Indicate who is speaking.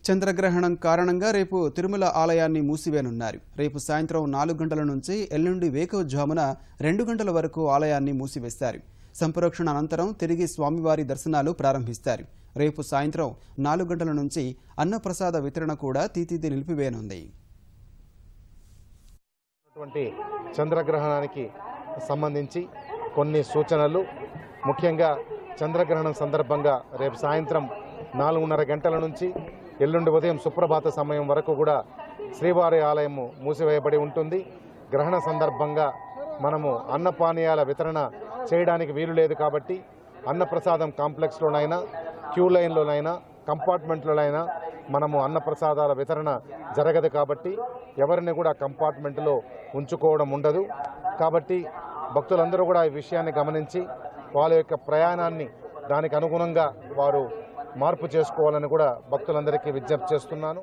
Speaker 1: చంద్రగ్రహణం కారణంగా రేపు తిరుమల ఆలయాన్ని మూసివేనున్నారు. రేపు సాయంత్రం 4 గంటల నుంచి ఎల్లుండి వేకువజామున 2 గంటల వరకు ఆలయాన్ని మూసివేస్తారు. సంప్రోక్షణ అనంతరం తిరిగి స్వామివారి దర్శనాలు ప్రారంభిస్తారు. రేపు సాయంత్రం 4 గంటల నుంచి అన్నప్రసాద వితరణ కూడా తీతీది నిలిపివేయనుంది.
Speaker 2: చంద్రగ్రహణానికి సంబంధించి కొన్ని సూచనలు, ముఖ్యంగా చంద్రగ్రహణం సందర్భంగా రేపు సాయంత్రం 4:30 గంటల నుంచి ఎల్లుండి ఉదయం సుప్రభాత సమయం వరకు కూడా శ్రీవారి ఆలయము మూసివేయబడి ఉంటుంది. గ్రహణ సందర్భంగా మనము అన్నపానీయాల వితరణ చేయడానికి వీలు లేదు కాబట్టి అన్నప్రసాదం కాంప్లెక్స్లోనైనా, క్యూ లైన్లోనైనా, కంపార్ట్మెంట్లోనైనా మనము అన్నప్రసాదాల వితరణ జరగదు కాబట్టి ఎవరిని కూడా కంపార్ట్మెంట్లో ఉంచుకోవడం ఉండదు. కాబట్టి భక్తులందరూ కూడా ఈ విషయాన్ని గమనించి వాళ్ళ యొక్క ప్రయాణాన్ని దానికి అనుగుణంగా వారు మార్పు చేసుకోవాలని కూడా భక్తులందరికీ విజ్ఞప్తి చేస్తున్నాను.